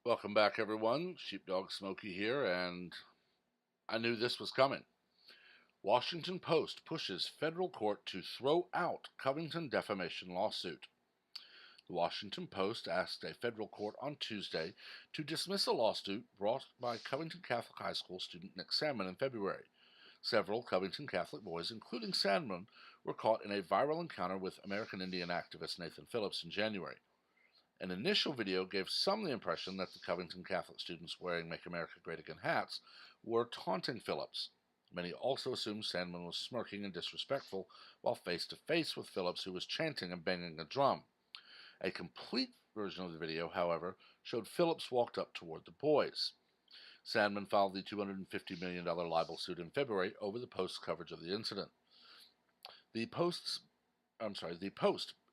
Welcome back, everyone. Sheepdog Smokey here, and I knew this was coming. Washington Post pushes federal court to throw out Covington defamation lawsuit. The Washington Post asked a federal court on Tuesday to dismiss a lawsuit brought by Covington Catholic High School student Nick Sandmann in February. Several Covington Catholic boys, including Sandmann, were caught in a viral encounter with American Indian activist Nathan Phillips in January. An initial video gave some the impression that the Covington Catholic students wearing Make America Great Again hats were taunting Phillips. Many also assumed Sandmann was smirking and disrespectful while face to face with Phillips, who was chanting and banging a drum. A complete version of the video, however, showed Phillips walked up toward the boys. Sandmann filed the $250 million libel suit in February over the Post's coverage of the incident. The Post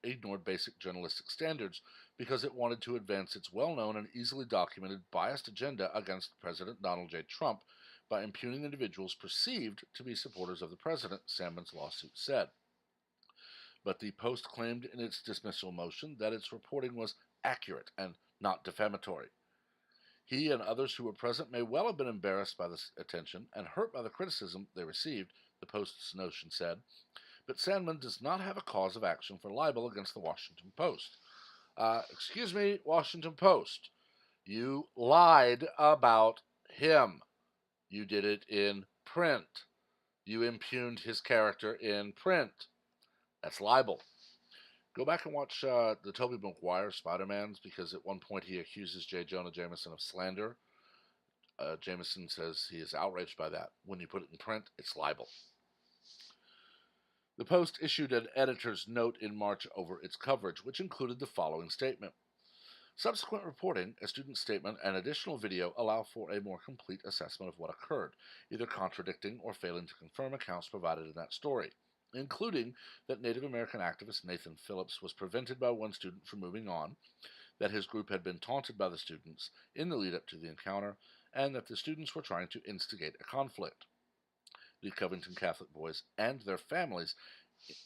ignored basic journalistic standards because it wanted to advance its well-known and easily documented biased agenda against President Donald J. Trump by impugning individuals perceived to be supporters of the president, Sandmann's lawsuit said. But the Post claimed in its dismissal motion that its reporting was accurate and not defamatory. He and others who were present may well have been embarrassed by this attention and hurt by the criticism they received, the Post's notion said, but Sandmann does not have a cause of action for libel against the Washington Post. Excuse me, Washington Post. You lied about him. You did it in print. You impugned his character in print. That's libel. Go back and watch the Tobey Maguire Spider-Mans, because at one point he accuses J. Jonah Jameson of slander. Jameson says he is outraged by that. When you put it in print, it's libel. The Post issued an editor's note in March over its coverage, which included the following statement. Subsequent reporting, a student's statement, and additional video allow for a more complete assessment of what occurred, either contradicting or failing to confirm accounts provided in that story, including that Native American activist Nathan Phillips was prevented by one student from moving on, that his group had been taunted by the students in the lead-up to the encounter, and that the students were trying to instigate a conflict. The Covington Catholic boys and their families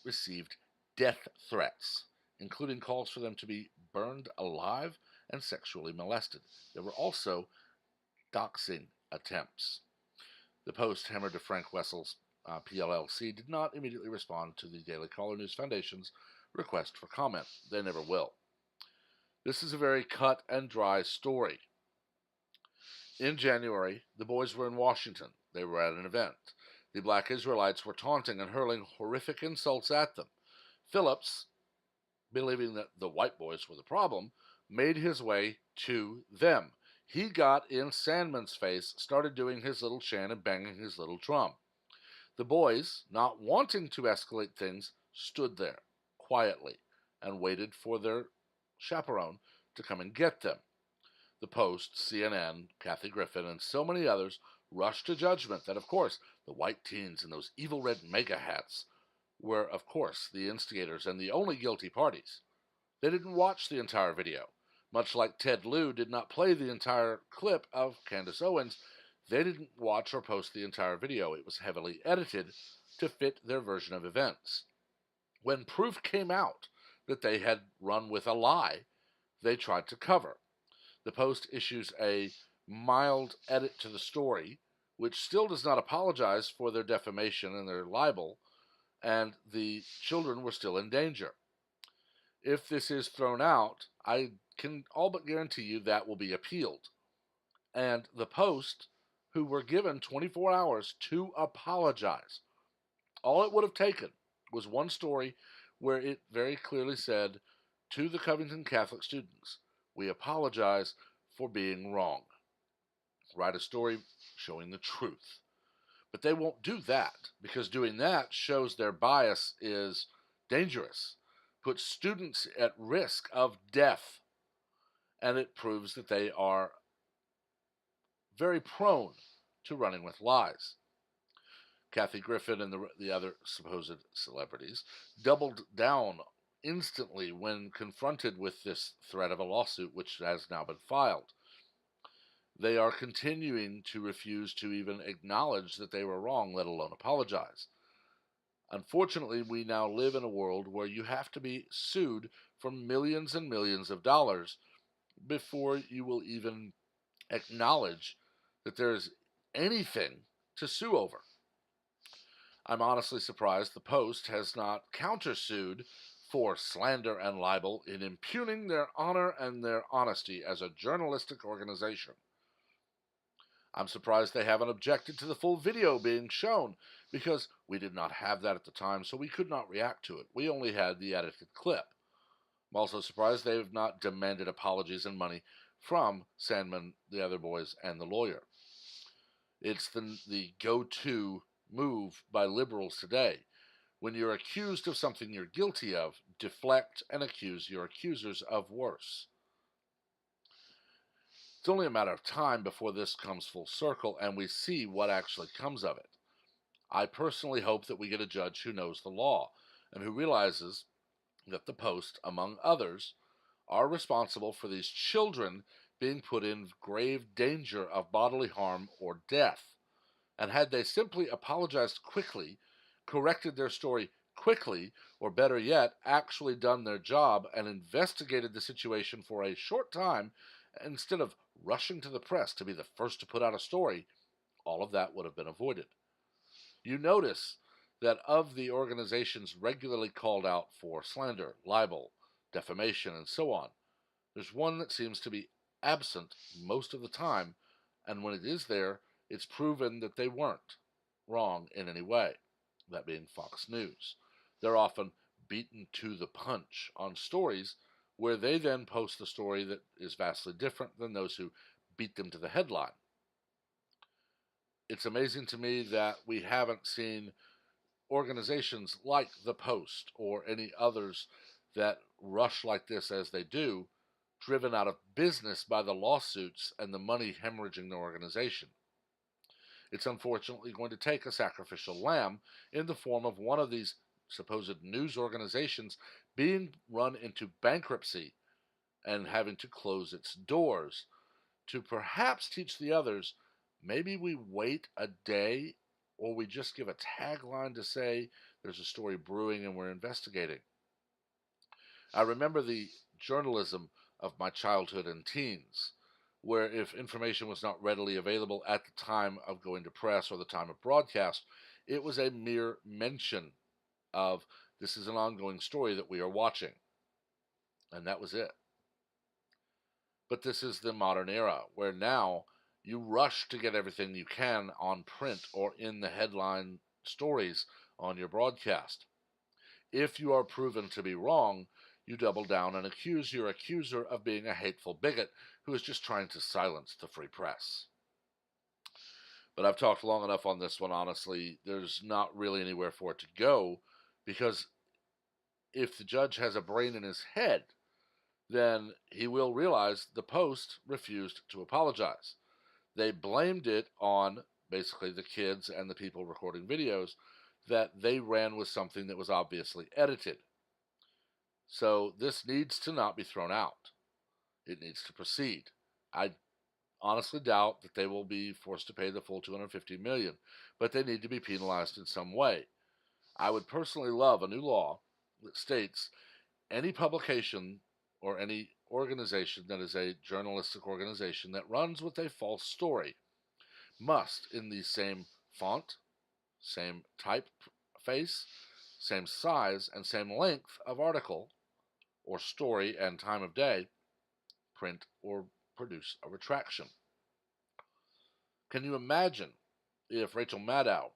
received death threats, including calls for them to be burned alive and sexually molested. There were also doxing attempts. The Post hammered to Frank Wessel's PLLC did not immediately respond to the Daily Caller News Foundation's request for comment. They never will. This is a very cut and dry story. In January, the boys were in Washington. They were at an event. The black Israelites were taunting and hurling horrific insults at them. Phillips, believing that the white boys were the problem, made his way to them. He got in Sandmann's face, started doing his little chant and banging his little drum. The boys, not wanting to escalate things, stood there quietly and waited for their chaperone to come and get them. The Post, CNN, Kathy Griffin, and so many others rushed to judgment that, of course, the white teens in those evil red mega hats were, of course, the instigators and the only guilty parties. They didn't watch the entire video. Much like Ted Lieu did not play the entire clip of Candace Owens, they didn't watch or post the entire video. It was heavily edited to fit their version of events. When proof came out that they had run with a lie, they tried to cover. The Post issues a mild edit to the story, which still does not apologize for their defamation and their libel, and the children were still in danger. If this is thrown out, I can all but guarantee you that will be appealed. And the Post, who were given 24 hours to apologize, all it would have taken was one story where it very clearly said to the Covington Catholic students, "We apologize for being wrong." Write a story showing the truth. But they won't do that, because doing that shows their bias is dangerous, puts students at risk of death, and it proves that they are very prone to running with lies. Kathy Griffin and the other supposed celebrities doubled down instantly when confronted with this threat of a lawsuit, which has now been filed. They are continuing to refuse to even acknowledge that they were wrong, let alone apologize. Unfortunately, we now live in a world where you have to be sued for millions and millions of dollars before you will even acknowledge that there is anything to sue over. I'm honestly surprised the Post has not countersued for slander and libel in impugning their honor and their honesty as a journalistic organization. I'm surprised they haven't objected to the full video being shown, because we did not have that at the time, so we could not react to it. We only had the edited clip. I'm also surprised they have not demanded apologies and money from Sandman, the other boys, and the lawyer. It's the go-to move by liberals today. When you're accused of something you're guilty of, deflect and accuse your accusers of worse. It's only a matter of time before this comes full circle and we see what actually comes of it. I personally hope that we get a judge who knows the law and who realizes that the Post, among others, are responsible for these children being put in grave danger of bodily harm or death. And had they simply apologized quickly, corrected their story quickly, or better yet, actually done their job and investigated the situation for a short time, instead of rushing to the press to be the first to put out a story, all of that would have been avoided. You notice that of the organizations regularly called out for slander, libel, defamation, and so on, there's one that seems to be absent most of the time, and when it is there, it's proven that they weren't wrong in any way, that being Fox News. They're often beaten to the punch on stories where they then post the story that is vastly different than those who beat them to the headline. It's amazing to me that we haven't seen organizations like the Post or any others that rush like this as they do, driven out of business by the lawsuits and the money hemorrhaging the organization. It's unfortunately going to take a sacrificial lamb in the form of one of these supposed news organizations being run into bankruptcy and having to close its doors to perhaps teach the others, maybe we wait a day or we just give a tagline to say there's a story brewing and we're investigating. I remember the journalism of my childhood and teens, where if information was not readily available at the time of going to press or the time of broadcast, it was a mere mention of this is an ongoing story that we are watching. And that was it. But this is the modern era, where now you rush to get everything you can on print or in the headline stories on your broadcast. If you are proven to be wrong, you double down and accuse your accuser of being a hateful bigot who is just trying to silence the free press. But I've talked long enough on this one, honestly. There's not really anywhere for it to go, because if the judge has a brain in his head, then he will realize the Post refused to apologize. They blamed it on basically the kids and the people recording videos, that they ran with something that was obviously edited. So this needs to not be thrown out. It needs to proceed. I honestly doubt that they will be forced to pay the full $250 million, but they need to be penalized in some way. I would personally love a new law that states any publication or any organization that is a journalistic organization that runs with a false story must, in the same font, same typeface, same size, and same length of article or story and time of day, print or produce a retraction. Can you imagine if Rachel Maddow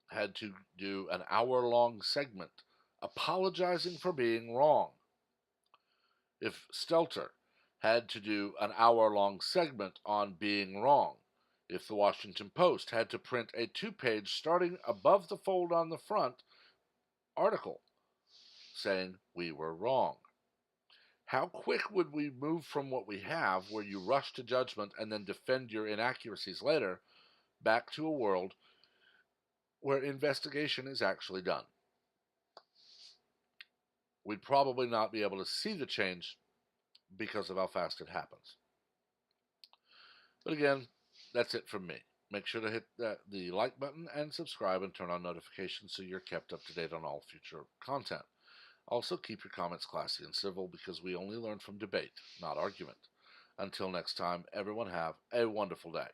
had to do an hour-long segment apologizing for being wrong? If Stelter had to do an hour-long segment on being wrong? If the Washington Post had to print a 2-page starting above the fold on the front article saying we were wrong? How quick would we move from what we have, where you rush to judgment and then defend your inaccuracies later, back to a world where investigation is actually done? We'd probably not be able to see the change because of how fast it happens. But again, that's it from me. Make sure to hit the like button and subscribe and turn on notifications so you're kept up to date on all future content. Also, keep your comments classy and civil, because we only learn from debate, not argument. Until next time, everyone have a wonderful day.